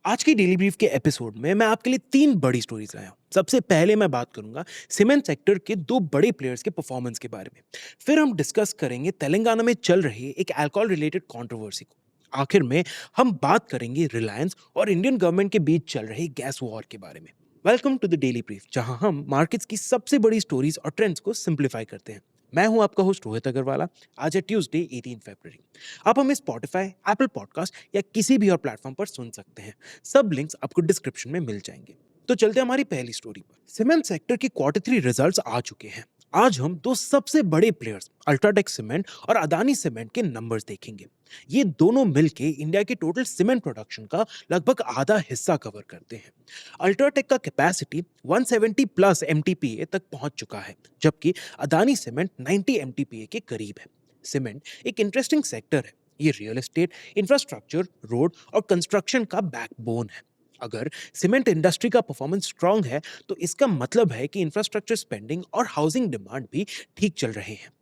आज की daily brief के एपिसोड में मैं आपके लिए 3 बड़ी स्टोरीज लाया हूँ। सबसे पहले मैं बात करूंगा सीमेंट सेक्टर के 2 बड़े प्लेयर्स के परफॉर्मेंस के बारे में। फिर हम डिस्कस करेंगे तेलंगाना में चल रही एक अल्कोहल रिलेटेड कंट्रोवर्सी को। आखिर में हम बात करेंगे रिलायंस और इंडियन गवर्नमेंट के बीच चल रही गैस वॉर के बारे में। Welcome to the daily brief, जहां हम मार्केट्स की सबसे बड़ी स्टोरीज और ट्रेंड्स को सिंप्लीफाई करते हैं। मैं हूं आपका होस्ट रोहित अग्रवाला। आज है ट्यूसडे 18 फरवरी। आप हमें स्पॉटिफाई, एप्पल पॉडकास्ट या किसी भी और प्लेटफॉर्म पर सुन सकते हैं। सब लिंक्स आपको डिस्क्रिप्शन में मिल जाएंगे। तो चलते हैं हमारी पहली स्टोरी पर। सीमेंट सेक्टर की क्वार्टर 3 रिजल्ट्स आ चुके हैं। आज हम दो सबसे बड़े प्लेयर्स अल्ट्राटेक सीमेंट और अदानी सीमेंट के नंबर्स देखेंगे। ये दोनों मिलके इंडिया के टोटल सीमेंट प्रोडक्शन का लगभग आधा हिस्सा कवर करते हैं। अल्ट्राटेक का कैपेसिटी 170 प्लस एमटीपीए तक पहुंच चुका है, जबकि अदानी सीमेंट 90 एमटीपीए के करीब है। सीमेंट एक इंटरेस्टिंग सेक्टर है। ये रियल एस्टेट, इंफ्रास्ट्रक्चर, रोड और कंस्ट्रक्शन का बैकबोन है। अगर सीमेंट इंडस्ट्री का परफॉर्मेंस स्ट्रांग है, तो इसका मतलब है कि इंफ्रास्ट्रक्चर स्पेंडिंग और हाउसिंग डिमांड भी ठीक चल रहे हैं।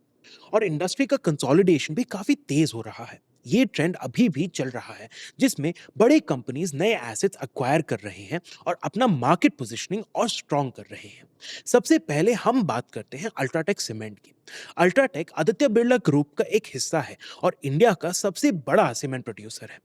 और इंडस्ट्री का कंसोलिडेशन भी काफी तेज हो रहा है। ये ट्रेंड अभी भी चल रहा है, जिसमें बड़े कंपनीज नए एसेट्स अक्वायर कर रहे हैं और अपना मार्केट पोजीशनिंग और स्ट्रांग कर रहे हैं। सबसे पहले हम बात करते हैं अल्ट्राटेक सीमेंट की। अल्ट्राटेक आदित्य बिरला ग्रुप का एक हिस्सा है और इंडिया का सबसे बड़ा सीमेंट प्रोड्यूसर है।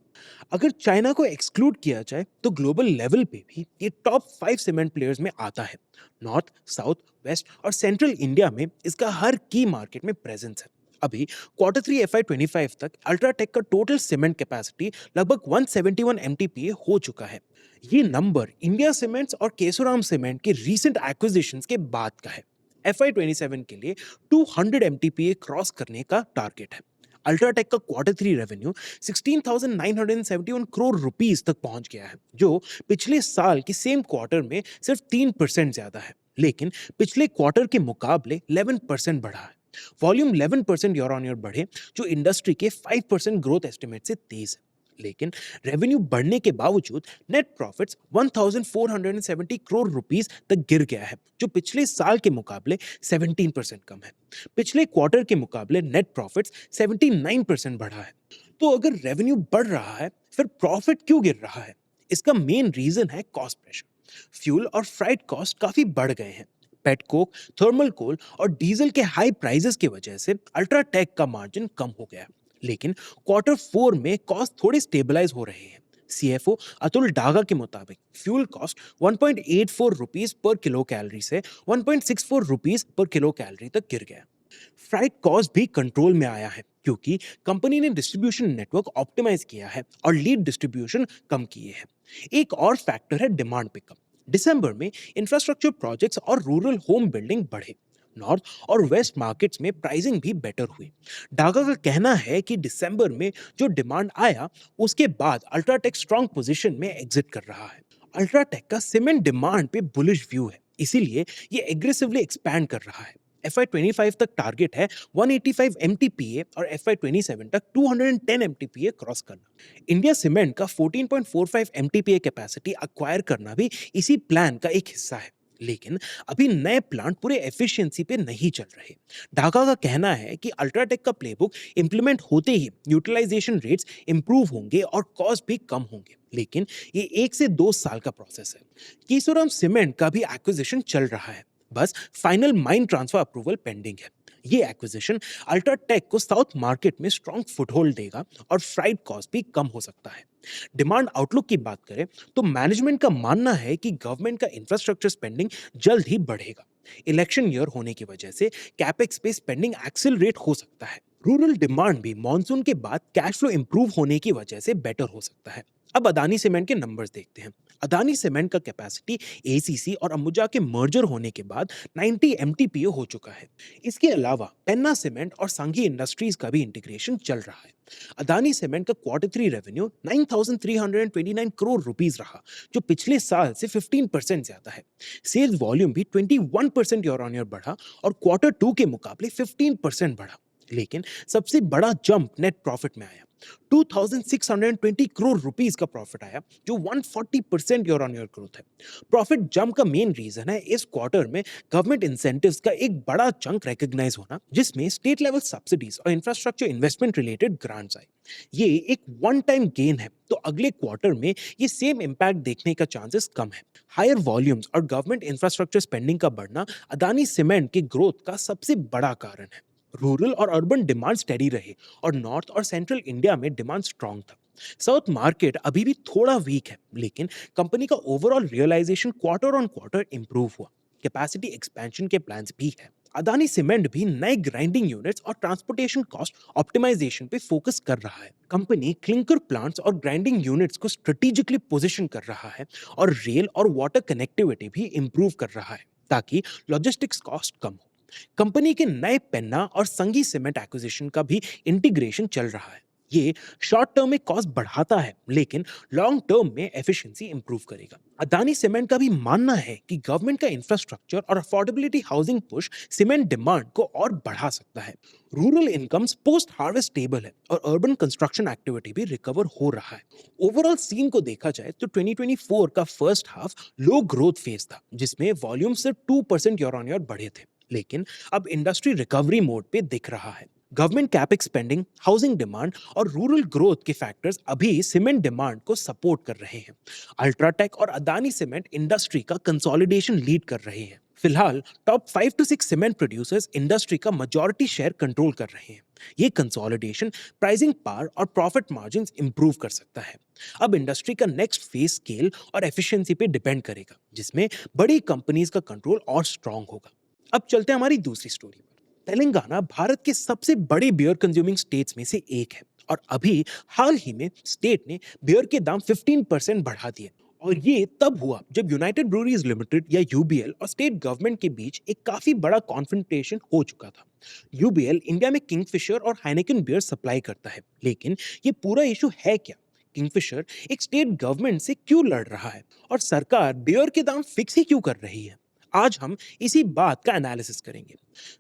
अगर चाइना को एक्सक्लूड किया जाए तो ग्लोबल लेवल पे भी ये टॉप 5 सीमेंट प्लेयर्स में आता है। नॉर्थ, साउथ, वेस्ट और सेंट्रल इंडिया में इसका हर की मार्केट में प्रेजेंस है। अभी क्वार्टर 3 FY25 तक अल्ट्राटेक का टोटल सीमेंट कैपेसिटी लगभग 171 एमटीपीए हो चुका है। ये नंबर इंडिया सीमेंट्स और केशोराम सीमेंट के रीसेंट एक्विजिशंस के बाद का है। FY27 के लिए 200 एमटीपीए क्रॉस करने का टारगेट है। अल्ट्राटेक का क्वार्टर 3 रेवेन्यू 16,971 करोड़ रुपीस तक पहुंच गया है, जो पिछले साल के सेम क्वार्टर में सिर्फ 3% ज्यादा है। लेकिन पिछले क्वार्टर के मुकाबले 11% बढ़ा है। वॉल्यूम 11% ईयर ऑन ईयर बढ़े, जो इंडस्ट्री के 5% ग्रोथ एस्टिमेट से तेज है। लेकिन रेवेन्यू बढ़ने के बावजूद नेट प्रॉफिट्स 1470 करोड़ रुपीस तक गिर गया है, जो पिछले साल के मुकाबले 17% कम है। पिछले क्वार्टर के मुकाबले नेट प्रॉफिट्स 79% बढ़ा है। तो अगर रेवेन्यू बढ़ रहा है, फिर प्रॉफिट क्यों गिर रहा है? इसका मेन रीजन है कॉस्ट प्रेशर। फ्यूल और फ्राइट कॉस्ट काफी बढ़ गए हैं। पेट कोक, थर्मल कोल और डीजल के हाई प्राइसेस की वजह से अल्ट्राटेक का मार्जिन कम हो गया। लेकिन क्वार्टर 4 में कॉस्ट थोड़े स्टेबलाइज हो रहे हैं। सीएफओ अतुल डागा के मुताबिक फ्यूल कॉस्ट 1.84 रुपीस पर किलो कैलोरी से 1.64 रुपीस पर किलो कैलोरी तक गिर गया। फ्राइट कॉस्ट भी कंट्रोल में आया है, क्योंकि कंपनी ने डिस्ट्रीब्यूशन नेटवर्क ऑप्टिमाइज किया है और लीड डिस्ट्रीब्यूशन कम किए हैं। एक और फैक्टर है डिमांड पिकअप। दिसंबर में इंफ्रास्ट्रक्चर प्रोजेक्ट्स और रूरल होम बिल्डिंग बढ़े। नॉर्थ और वेस्ट मार्केट्स में प्राइसिंग भी बेटर हुई। डागा का कहना है कि दिसंबर में जो डिमांड आया, उसके बाद अल्ट्राटेक स्ट्रांग पोजीशन में एग्जिट कर रहा है। अल्ट्राटेक का सीमेंट डिमांड पे बुलिश व्यू है, इसीलिए ये एग्रेसिवली एक्सपैंड कर रहा है। FY25 तक टारगेट है 185 एमटीपीए और FY27 तक 210 एमटीपीए क्रॉस करना। इंडिया सीमेंट का 14.45 एमटीपीए कैपेसिटी अक्वायर करना भी इसी प्लान का एक हिस्सा है। लेकिन अभी नए प्लांट पूरे एफिशिएंसी पे नहीं चल रहे। ढाका का कहना है कि अल्ट्राटेक का प्लेबुक इंप्लीमेंट होते ही यूटिलाइजेशन रेट्स इंप्रूव होंगे और कॉस्ट भी कम होंगे, लेकिन ये 1 से 2 साल का प्रोसेस है। केशोराम सीमेंट का भी एक्विजिशन चल रहा है, बस final mine transfer approval pending है। ये एक्विजिशन अल्ट्राटेक को साउथ मार्केट में स्ट्रॉन्ग फुटहोल्ड देगा और फ्राइट कॉस्ट भी कम हो सकता है। डिमांड आउटलुक की बात करें तो मैनेजमेंट का मानना है कि गवर्नमेंट का इंफ्रास्ट्रक्चर स्पेंडिंग जल्द ही बढ़ेगा। इलेक्शन ईयर होने की वजह से कैपेक्स पे स्पेंडिंग एक्सेलरेट हो सकता है। रूरल डिमांड भी मॉनसून के बाद कैश फ्लो इंप्रूव होने की वजह से बेटर हो सकता है। अब अदानी सीमेंट के नंबर्स देखते हैं। अदानी सीमेंट का कैपेसिटी एसीसी और अंबुजा के मर्जर होने के बाद 90 एमटीपीए हो चुका है। इसके अलावा पेन्ना सीमेंट और सांघी इंडस्ट्रीज का भी इंटीग्रेशन चल रहा है। अदानी सीमेंट का क्वार्टर 3 रेवेन्यू 9,329 करोड़ रुपीस रहा, जो पिछले साल से 15% ज्यादा है। सेल्स वॉल्यूम भी 21% ईयर ऑन ईयर बढ़ा और क्वार्टर 2 के मुकाबले 15% बढ़ा। लेकिन सबसे बड़ा जंप नेट प्रॉफिट में आया। 2620 करोड़ रुपीस का प्रॉफिट आया, जो 140% ईयर ऑन ईयर ग्रोथ है। प्रॉफिट जंप का मेन रीजन है इस क्वार्टर में गवर्नमेंट इंसेंटिव्स का एक बड़ा चंक रिकॉग्नाइज होना, जिसमें स्टेट लेवल सब्सिडीज और इंफ्रास्ट्रक्चर इन्वेस्टमेंट रिलेटेड ग्रांट्स आए। ये एक वन टाइम गेन है, तो अगले क्वार्टर में ये सेम इंपैक्ट देखने का चांसेस कम है। हायर वॉल्यूम्स और गवर्नमेंट इंफ्रास्ट्रक्चर स्पेंडिंग का बढ़ना अदानी सीमेंट की ग्रोथ का सबसे बड़ा कारण है। रूरल और अर्बन डिमांड स्टेडी रहे और नॉर्थ और सेंट्रल इंडिया में डिमांड स्ट्रांग था। साउथ मार्केट अभी भी थोड़ा वीक है, लेकिन कंपनी का overall realisation quarter on quarter improve हुआ। कैपेसिटी एक्सपेंशन के प्लान्स भी है। अदानी सीमेंट भी नए ग्राइंडिंग यूनिट्स और ट्रांसपोर्टेशन कॉस्ट ऑप्टिमाइजेशन पे फोकस कर रहा है। कंपनी क्लिंकर प्लांट्स और ग्राइंडिंग यूनिट्स को स्ट्रेटेजिकली पोजीशन कर रहा है और रेल और वाटर कनेक्टिविटी भी इंप्रूव कर रहा है, ताकि लॉजिस्टिक्स कॉस्ट कम हो। कंपनी के नए पेन्ना और संगी सीमेंट एक्विजिशन का भी इंटीग्रेशन चल रहा है। ये शॉर्ट टर्म में कॉस्ट बढ़ाता है, लेकिन लॉन्ग टर्म में एफिशिएंसी इंप्रूव करेगा। अदानी सीमेंट का भी मानना है कि गवर्नमेंट का इंफ्रास्ट्रक्चर और affordability housing push cement demand को और बढ़ा सकता है। Rural incomes post harvest stable है और अर्बन कंस्ट्रक्शन एक्टिविटी भी रिकवर हो रहा है। ओवरऑल सीन को देखा जाए तो 2024 का फर्स्ट हाफ लो ग्रोथ फेज था, जिसमें वॉल्यूम सिर्फ 2% ईयर ऑन ईयर बढ़े थे, लेकिन अब इंडस्ट्री रिकवरी मोड पे दिख रहा है। Government capex spending, housing demand और रूरल ग्रोथ के फैक्टर्स अभी सीमेंट डिमांड को सपोर्ट कर रहे हैं। अल्ट्राटेक और अदानी सीमेंट इंडस्ट्री का कंसोलिडेशन लीड कर रहे हैं। फिलहाल top 5 to 6 cement producers industry का मेजॉरिटी शेयर कंट्रोल कर रहे हैं। ये कंसोलिडेशन प्राइसिंग पावर और प्रॉफिट मार्जिन्स इंप्रूव कर सकता है। अब इंडस्ट्री का नेक्स्ट फेज स्केल और एफिशिएंसी पे डिपेंड करेगा, जिसमें बड़ी कंपनीज का कंट्रोल और स्ट्रांग होगा। अब चलते हैं हमारी दूसरी स्टोरी पर। तेलंगाना भारत के सबसे बड़े बियर कंज्यूमिंग स्टेट्स में से एक है और अभी हाल ही में स्टेट ने बियर के दाम 15% बढ़ा दिए। और ये तब हुआ जब यूनाइटेड ब्रूअरीज लिमिटेड या यूबीएल और स्टेट गवर्नमेंट के बीच एक काफी बड़ा कॉन्फ्रंटेशन हो चुका था। यूबीएल इंडिया में किंगफिशर और हाइनेकन बियर सप्लाई करता है, लेकिन ये पूरा इशू है क्या? किंगफिशर एक स्टेट गवर्नमेंट से क्यों लड़ रहा है और सरकार बियर के दाम फिक्स ही क्यों कर रही है? आज हम इसी बात का एनालिसिस करेंगे।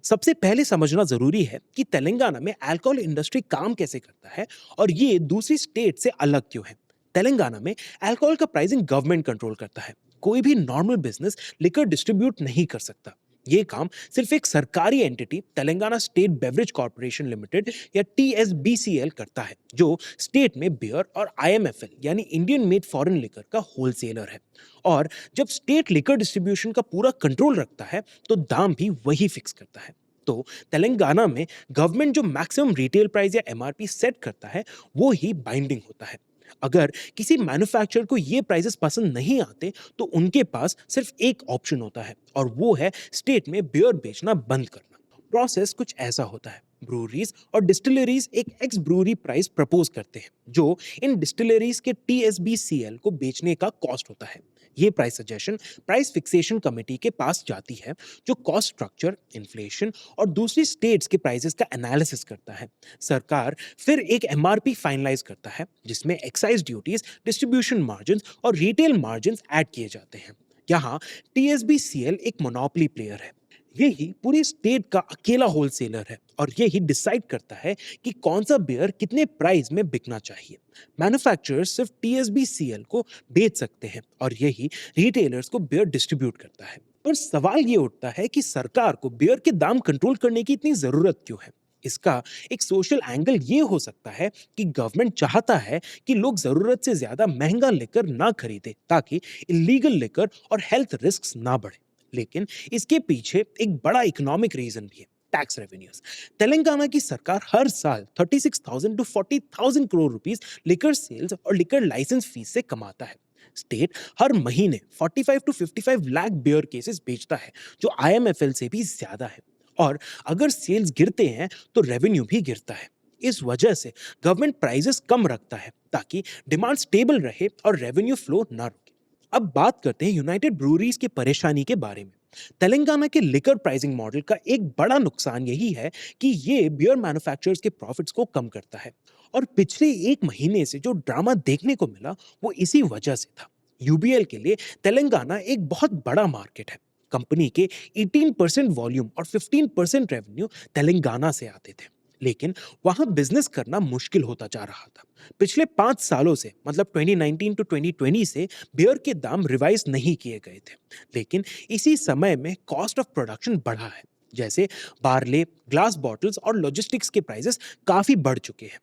सबसे पहले समझना जरूरी है कि तेलंगाना में अल्कोहल इंडस्ट्री काम कैसे करता है और ये दूसरी स्टेट से अलग क्यों है। तेलंगाना में अल्कोहल का प्राइसिंग गवर्नमेंट कंट्रोल करता है। कोई भी नॉर्मल बिजनेस लिकर डिस्ट्रीब्यूट नहीं कर सकता। ये काम सिर्फ एक सरकारी entity Telangana state beverage corporation limited या टीएसबीसीएल करता है, जो स्टेट में बियर और आईएमएफएल यानी इंडियन मेड फॉरेन लिकर का होलसेलर है। और जब स्टेट लिकर डिस्ट्रीब्यूशन का पूरा कंट्रोल रखता है, तो दाम भी वही फिक्स करता है। तो तेलंगाना में गवर्नमेंट जो मैक्सिमम रिटेल प्राइस या एमआरपी सेट करता है, वो ही बाइंडिंग होता है। अगर किसी मैन्युफैक्चरर को ये प्राइसेस पसंद नहीं आते, तो उनके पास सिर्फ एक ऑप्शन होता है और वो है स्टेट में बियर बेचना बंद करना। प्रोसेस कुछ ऐसा होता है। ब्रूअरीज और डिस्टिलरीज एक एक्स ब्रूअरी प्राइस प्रपोज करते हैं, जो इन डिस्टिलरीज के टीएसबीसीएल को बेचने का कॉस्ट होता है। ये price suggestion price fixation committee के पास जाती है, जो कॉस्ट स्ट्रक्चर, इन्फ्लेशन और दूसरी स्टेट्स के प्राइसेस का एनालिसिस करता है। सरकार फिर एक एमआरपी फाइनलाइज करता है, जिसमें एक्साइज ड्यूटीज, डिस्ट्रीब्यूशन मार्जिन और रिटेल मार्जिन ऐड किए जाते हैं। यहाँ टीएसबीसीएल एक मोनोपोली प्लेयर है। यही पूरी स्टेट का अकेला होलसेलर है और यही डिसाइड करता है कि कौन सा बियर कितने प्राइस में बिकना चाहिए। मैन्युफैक्चरर्स सिर्फ टीएसबीसीएल को बेच सकते हैं और यही रिटेलर्स को बियर डिस्ट्रीब्यूट करता है। पर सवाल ये उठता है कि सरकार को बियर के दाम कंट्रोल करने की इतनी जरूरत क्यों है? इसका एक सोशल एंगल ये हो सकता है कि गवर्नमेंट चाहता है कि लोग जरूरत से ज्यादा महंगा लिकर ना खरीदे, ताकि इलीगल लिकर और हेल्थ रिस्क ना बढ़े। लेकिन इसके पीछे एक बड़ा इकोनॉमिक रीजन भी है, टैक्स रेवेन्यूज। तेलंगाना की सरकार हर साल 36,000 to 40,000 crore rupees liquor sales और लिकर लाइसेंस फीस से कमाता है। स्टेट हर महीने 45 to 55 लाख बियर केसेस बेचता है, जो आईएमएफएल से भी ज्यादा है। और अगर सेल्स गिरते हैं, तो रेवेन्यू भी गिरता है। इस वजह से गवर्नमेंट प्राइसेस कम रखता है, ताकि डिमांड स्टेबल रहे और रेवेन्यू फ्लो ना रुके। अब बात करते हैं यूनाइटेड ब्रूअरीज की परेशानी के बारे में। तेलंगाना के लिकर प्राइसिंग मॉडल का एक बड़ा नुकसान यही है कि ये बियर मैन्युफैक्चरर्स के प्रॉफिट्स को कम करता है। और पिछले एक महीने से जो ड्रामा देखने को मिला, वो इसी वजह से था। यूबीएल के लिए तेलंगाना एक बहुत बड़ा मार्केट है। कंपनी के 18% वॉल्यूम और 15% रेवेन्यू तेलंगाना से आते थे, लेकिन वहां बिजनेस करना मुश्किल होता जा रहा था। पिछले 5 सालों से मतलब 2019 टू 2020 से बियर के दाम रिवाइज नहीं किए गए थे, लेकिन इसी समय में कॉस्ट ऑफ प्रोडक्शन बढ़ा है। जैसे बार्ले, ग्लास बॉटल्स और लॉजिस्टिक्स के प्राइसेस काफी बढ़ चुके हैं।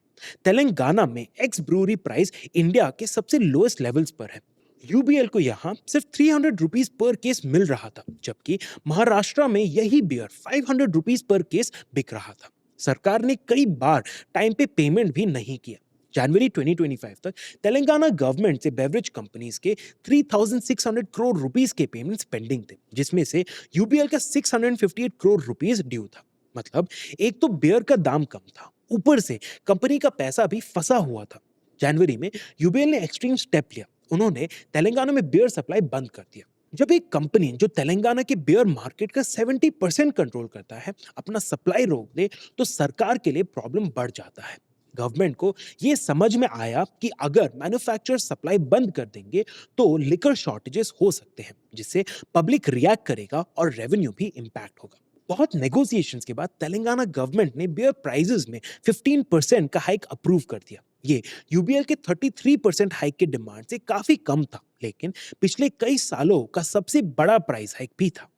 तेलंगाना में एक्स ब्रूअरी प्राइस इंडिया के सबसे लोएस्ट लेवल्स पर है। यूबीएल को यहाँ सिर्फ 300 रुपीज पर केस मिल रहा था, जबकि महाराष्ट्र में यही बियर 500 रुपीज पर केस बिक रहा था। सरकार ने कई बार टाइम पे पेमेंट भी नहीं किया। जनवरी 2025 तक तेलंगाना गवर्नमेंट से बेवरेज कंपनीज के 3,600 करोड़ रुपीस के पेमेंट्स पेंडिंग थे, जिसमें से यूबीएल का 658 करोड़ रुपीस ड्यू था। मतलब एक तो बियर का दाम कम था, ऊपर से कंपनी का पैसा भी फंसा हुआ था। जनवरी में यूबीएल ने एक्सट्रीम स्टेप लिया। उन्होंने तेलंगाना में बियर सप्लाई बंद कर दिया। जब एक कंपनी जो तेलंगाना के बियर मार्केट का 70% कंट्रोल करता है अपना सप्लाई रोक दे, तो सरकार के लिए प्रॉब्लम बढ़ जाता है। गवर्नमेंट को यह समझ में आया कि अगर मैन्युफैक्चरर सप्लाई बंद कर देंगे तो लिकर शॉर्टेजेस हो सकते हैं, जिससे पब्लिक रिएक्ट करेगा और रेवेन्यू भी इंपैक्ट होगा। बहुत नेगोशिएशंस के बाद तेलंगाना गवर्नमेंट ने बियर प्राइसेस में 15% का हाइक अप्रूव कर दिया। ये यूबीएल के 33% हाइक के डिमांड से काफी कम था, लेकिन पिछले कई सालों का सबसे बड़ा प्राइस हाइक भी था।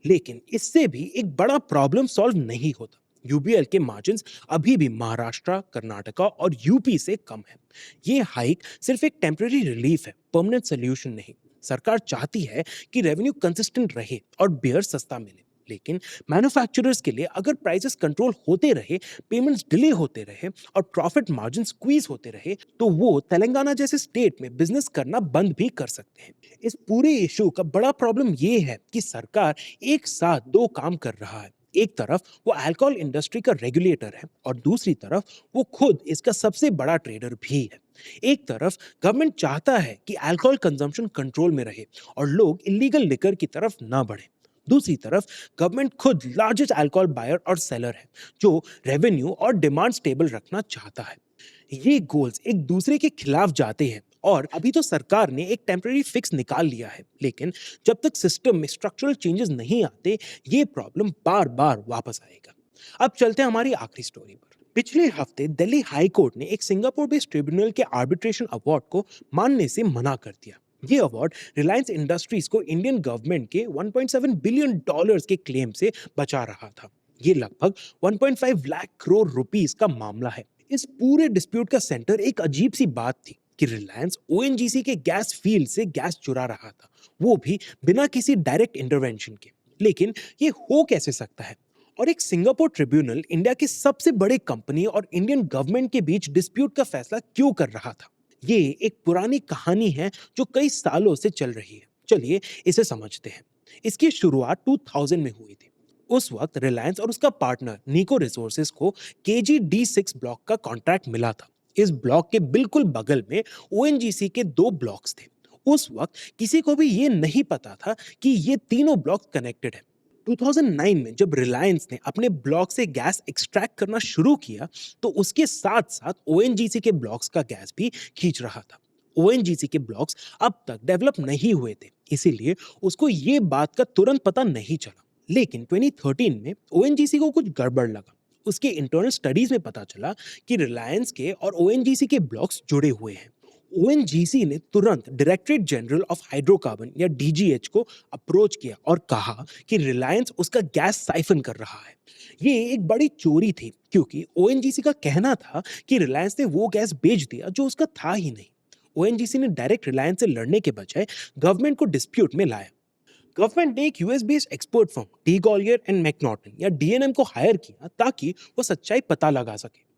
लेकिन इससे भी एक बड़ा प्रॉब्लम सॉल्व नहीं होता। यूबीएल के मार्जिन्स अभी भी महाराष्ट्र, कर्नाटका और यूपी से कम है। ये हाइक सिर्फ एक टेम्पररी रिलीफ है, परमानेंट सोल्यूशन नहीं। सरकार चाहती है कि रेवेन्यू कंसिस्टेंट रहे और बियर सस्ता मिले, लेकिन मैन्युफैक्चरर्स के लिए अगर प्राइसेस कंट्रोल होते रहे, पेमेंट्स डिले होते रहे और प्रॉफिट मार्जिन स्क्वीज होते रहे, तो वो तेलंगाना जैसे स्टेट में बिजनेस करना बंद भी कर सकते हैं। इस पूरे इशू का बड़ा प्रॉब्लम ये है कि सरकार एक साथ दो काम कर रहा है। एक तरफ वो अल्कोहल इंडस्ट्री का रेगुलेटर है और दूसरी तरफ वो खुद इसका सबसे बड़ा ट्रेडर भी है। एक तरफ गवर्नमेंट चाहता है कि अल्कोहल कंजम्पशन कंट्रोल में रहे और लोग इलीगल लिकर की तरफ ना बढ़े। दूसरी तरफ गवर्नमेंट खुद लार्जेस्ट अल्कोहल बायर और सेलर है, जो रेवेन्यू और डिमांड स्टेबल रखना चाहता है। ये गोल्स एक दूसरे के खिलाफ जाते हैं और अभी तो सरकार ने एक टेम्पररी फिक्स निकाल लिया है, लेकिन जब तक सिस्टम में स्ट्रक्चरल चेंजेस नहीं आते, ये प्रॉब्लम बार बार वापस आएगा। अब चलते हैं हमारी आखिरी स्टोरी पर। पिछले हफ्ते दिल्ली हाई कोर्ट ने एक सिंगापुर बेस्ड ट्रिब्यूनल के आर्बिट्रेशन अवार्ड को मानने से मना कर दिया। ये अवार्ड रिलायंस इंडस्ट्रीज को इंडियन गवर्नमेंट के 1.7 बिलियन डॉलर्स के क्लेम से बचा रहा था। ये लगभग 1.5 लाख करोड़ रुपीस का मामला है। इस पूरे डिस्प्यूट का सेंटर एक अजीब सी बात थी कि रिलायंस ओएनजीसी के गैस फील्ड से गैस चुरा रहा था, वो भी बिना किसी डायरेक्ट इंटरवेंशन के। लेकिन ये हो कैसे सकता है? और एक सिंगापुर ट्रिब्यूनल इंडिया के सबसे बड़े कंपनी और इंडियन गवर्नमेंट के बीच डिस्प्यूट का फैसला क्यों कर रहा था? ये एक पुरानी कहानी है जो कई सालों से चल रही है। चलिए इसे समझते हैं। इसकी शुरुआत 2000 में हुई थी। उस वक्त रिलायंस और उसका पार्टनर नीको रिसोर्सेज को KG-D6 ब्लॉक का कॉन्ट्रैक्ट मिला था। इस ब्लॉक के बिल्कुल बगल में ओएनजीसी के 2 ब्लॉक्स थे। उस वक्त किसी को भी ये नहीं पता था कि ये तीनों ब्लॉक्स कनेक्टेड है। 2009 में जब रिलायंस ने अपने ब्लॉक से गैस एक्सट्रैक्ट करना शुरू किया, तो उसके साथ साथ ओएनजीसी के ब्लॉक्स का गैस भी खींच रहा था। ओएनजीसी के ब्लॉक्स अब तक डेवलप नहीं हुए थे, इसीलिए उसको ये बात का तुरंत पता नहीं चला। लेकिन 2013 में ओएनजीसी को कुछ गड़बड़ लगा। उसके इंटरनल स्टडीज में पता चला कि रिलायंस के और ओएनजीसी के ब्लॉक्स जुड़े हुए हैं। ओएनजीसी ने तुरंत डायरेक्टरेट जनरल ऑफ हाइड्रोकार्बन या डीजीएच को अप्रोच किया और कहा कि रिलायंस उसका गैस साइफन कर रहा है। ये एक बड़ी चोरी थी, क्योंकि ओएनजीसी का कहना था कि रिलायंस ने वो गैस बेच दिया जो उसका था ही नहीं। ओएनजीसी ने डायरेक्ट रिलायंस से लड़ने के बजाय गवर्नमेंट को डिस्प्यूट में लाया। गवर्नमेंट ने एक US based expert firm DeGolyer and MacNaughton या डीएनएम को हायर किया ताकि वो सच्चाई पता लगा सके।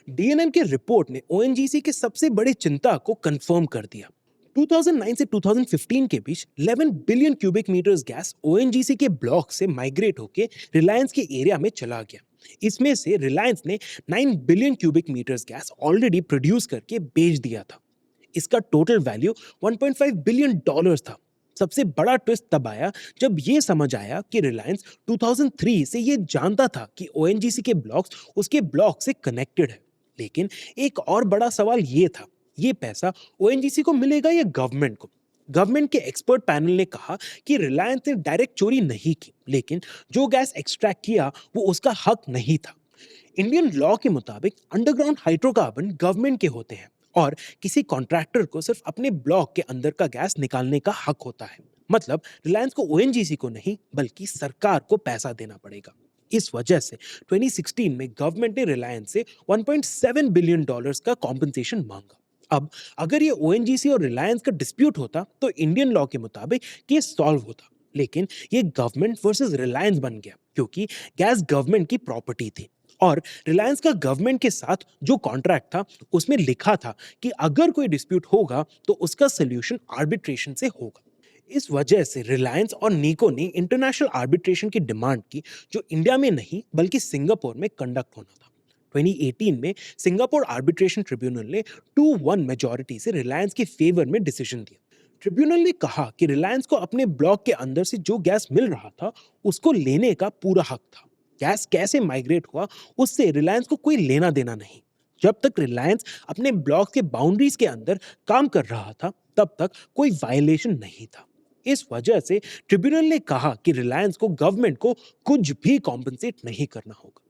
डीएनएम के रिपोर्ट ने ओएनजीसी के सबसे बड़े चिंता को कंफर्म कर दिया। 2009 से 2015 के बीच 11 billion cubic metres gas ONGC के ब्लॉक से माइग्रेट होकर रिलायंस के एरिया में चला गया। इसमें से रिलायंस ने 9 billion cubic metres gas already produce करके बेच दिया था। इसका टोटल वैल्यू 1.5 बिलियन डॉलर्स था। सबसे बड़ा ट्विस्ट तब आया जब ये समझ आया कि रिलायंस 2003 से ये जानता था कि ओएनजीसी के ब्लॉक्स उसके ब्लॉक से कनेक्टेड है। लेकिन एक और बड़ा सवाल ये था, ये पैसा ओएनजीसी को मिलेगा या गवर्नमेंट को? गवर्नमेंट के एक्सपर्ट पैनल ने कहा कि रिलायंस ने डायरेक्ट चोरी नहीं की, लेकिन जो गैस एक्सट्रैक्ट किया वो उसका हक नहीं था। इंडियन लॉ के मुताबिक अंडरग्राउंड हाइड्रोकार्बन गवर्नमेंट के होते हैं और किसी कॉन्ट्रैक्टर को सिर्फ अपने ब्लॉक के अंदर का गैस निकालने का हक होता है। मतलब रिलायंस को ओएनजीसी को नहीं बल्कि सरकार को पैसा देना पड़ेगा। इस वजह से 2016 में गवर्नमेंट ने रिलायंस से 1.7 बिलियन डॉलर्स का कॉम्पनसेशन मांगा। अब अगर ये ओएनजीसी और रिलायंस का डिस्प्यूट होता तो इंडियन लॉ के मुताबिक केस सॉल्व होता, लेकिन ये गवर्नमेंट वर्सेस रिलायंस बन गया क्योंकि गैस गवर्नमेंट की प्रॉपर्टी थी और रिलायंस का गवर्नमेंट के साथ जो कॉन्ट्रैक्ट था उसमें लिखा था कि अगर कोई डिस्प्यूट होगा तो उसका सोल्यूशन आर्बिट्रेशन से होगा। इस वजह से रिलायंस और नीको ने इंटरनेशनल आर्बिट्रेशन की डिमांड की, जो इंडिया में नहीं बल्कि सिंगापुर में कंडक्ट होना था। 2018 में सिंगापुर आर्बिट्रेशन ट्रिब्यूनल ने 2-1 मेजॉरिटी से रिलायंस के फेवर में डिसीजन दिया। ट्रिब्यूनल ने कहा कि रिलायंस को अपने ब्लॉक के अंदर से जो गैस मिल रहा था उसको लेने का पूरा हक था। गैस कैसे माइग्रेट हुआ उससे रिलायंस को कोई लेना देना नहीं। जब तक रिलायंस अपने ब्लॉक के बाउंड्रीज के अंदर काम कर रहा था तब तक कोई वायलेशन नहीं था। इस वजह से ट्रिब्यूनल ने कहा कि रिलायंस को गवर्नमेंट को कुछ भी कॉम्पनसेट नहीं करना होगा।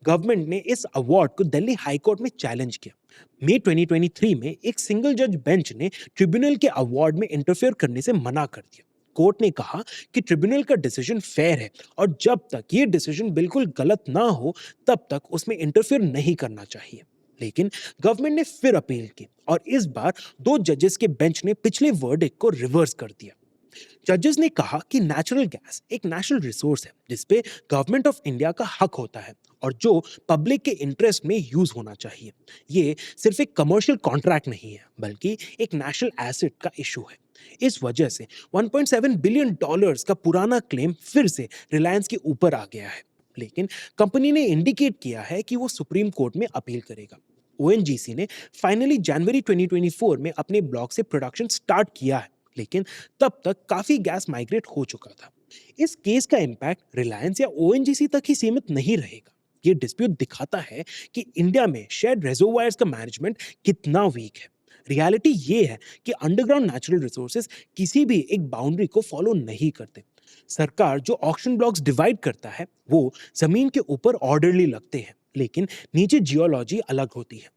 गवर्नमेंट ने इस अवार्ड को दिल्ली हाई कोर्ट में चैलेंज किया। मई 2023 में एक सिंगल जज बेंच ने ट्रिब्यूनल के अवार्ड में इंटरफेयर करने से मना कर दिया। कोर्ट ने कहा कि ट्रिब्यूनल का डिसीजन फेयर है और जब तक ये डिसीजन बिल्कुल गलत ना हो तब तक उसमें इंटरफेयर नहीं करना चाहिए। लेकिन गवर्नमेंट ने फिर अपील की और इस बार 2 जजेस के बेंच ने पिछले वर्डिक्ट को रिवर्स कर दिया। जजेस ने कहा कि नेचुरल गैस एक नेशनल रिसोर्स है जिस पे गवर्नमेंट ऑफ इंडिया का हक होता है और जो पब्लिक के इंटरेस्ट में यूज होना चाहिए। ये सिर्फ एक कमर्शियल कॉन्ट्रैक्ट नहीं है बल्कि एक नेशनल एसेट का इशू है। इस वजह से 1.7 बिलियन डॉलर्स का पुराना क्लेम फिर से रिलायंस के ऊपर आ गया है, लेकिन कंपनी ने इंडिकेट किया है कि वो सुप्रीम कोर्ट में अपील करेगा। ओएनजीसी ने फाइनली जनवरी 2024 में अपने ब्लॉक से प्रोडक्शन स्टार्ट किया है, लेकिन तब तक काफी गैस माइग्रेट हो चुका था। इस केस का इंपैक्ट रिलायंस या ओएनजीसी तक ही सीमित नहीं रहेगा। ये डिस्प्यूट दिखाता है कि इंडिया में शेयर्ड रिजर्वॉयर्स का मैनेजमेंट कितना वीक है। रियलिटी ये है कि अंडरग्राउंड नेचुरल रिसोर्सेज किसी भी एक बाउंड्री को फॉलो नहीं करते। सरकार जो ऑक्शन ब्लॉक्स डिवाइड करता है वो जमीन के ऊपर ऑर्डरली लगते हैं, लेकिन नीचे जियोलॉजी अलग होती है।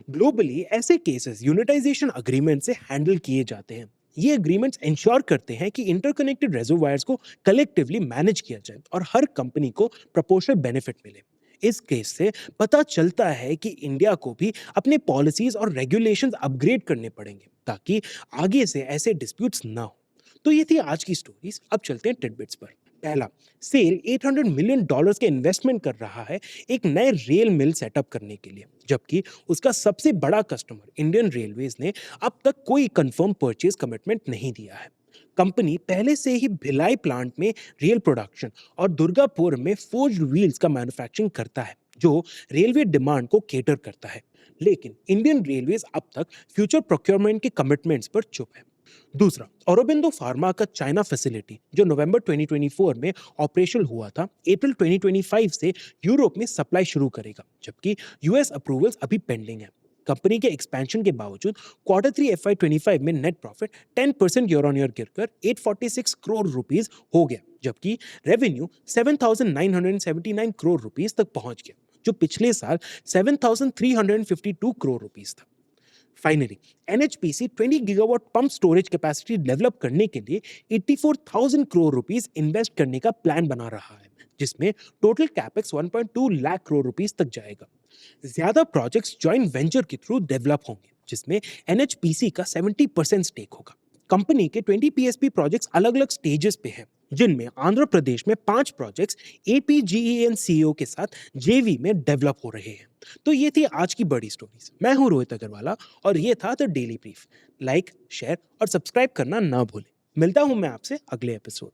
ग्लोबली ऐसे केसेस यूनिटाइजेशन अग्रीमेंट से हैंडल किए जाते हैं। ये अग्रीमेंट्स इंश्योर करते हैं कि इंटरकनेक्टेड रिजर्वायर्स को कलेक्टिवली मैनेज किया जाए और हर कंपनी को प्रोपोर्शनल बेनिफिट मिले। इस केस से पता चलता है कि इंडिया को भी अपने पॉलिसीज और रेगुलेशंस अपग्रेड करने पड़ेंगे ताकि आगे से ऐसे डिस्प्यूट्स ना हो। तो ये थी आज की स्टोरीज। अब चलते हैं टिडबिट्स पर। पहला, सेल 800 मिलियन डॉलर्स के इन्वेस्टमेंट कर रहा है एक नए रेल मिल सेटअप करने के लिए, जबकि उसका सबसे बड़ा कस्टमर इंडियन रेलवेज ने अब तक कोई कंफर्म परचेज कमिटमेंट नहीं दिया है। कंपनी पहले से ही भिलाई प्लांट में रेल प्रोडक्शन और दुर्गापुर में फोर्ज्ड व्हील्स का मैन्युफैक्चरिंग करता है जो रेलवे डिमांड को केटर करता है, लेकिन इंडियन रेलवेज अब तक फ्यूचर प्रोक्योरमेंट के कमिटमेंट्स पर चुप है। दूसरा, औरोबिंदो फार्मा का चाइना फैसिलिटी जो नवंबर 2024 में ऑपरेशनल हुआ था, अप्रैल 2025 से यूरोप में सप्लाई शुरू करेगा, जबकि यूएस अप्रूवल्स अभी पेंडिंग है। कंपनी के एक्सपेंशन के बावजूद क्वार्टर 3 FY25 में net profit 10% year on year गिरकर 846 करोड़ रुपीस हो गया, जबकि रेवेन्यू 7,979 करोड़ रुपीस तक पहुंच गया, जो पिछले साल 7,352 करोड़ रुपीस था। Finally, NHPC 20 gigawatt pump storage capacity develop करने के लिए 84,000 करोड़ रुपीस इन्वेस्ट करने का प्लान बना रहा है, जिसमें total capex 1.2 lakh crore rupees तक जाएगा। ज्यादा प्रोजेक्ट्स जॉइंट वेंचर के थ्रू डेवलप होंगे, जिसमें एनएचपीसी का 70% स्टेक होगा। कंपनी के 20 पीएसपी प्रोजेक्ट्स अलग अलग स्टेजेस पे हैं, जिनमें आंध्र प्रदेश में 5 प्रोजेक्ट्स एपीजीईएनसीओ के साथ जेवी में डेवलप हो रहे हैं। तो ये थी आज की बड़ी स्टोरीज। मैं हूं रोहित अग्रवाला और ये था the daily brief. Like, share और सब्सक्राइब करना ना भूलें। मिलता हूं मैं आपसे अगले एपिसोड।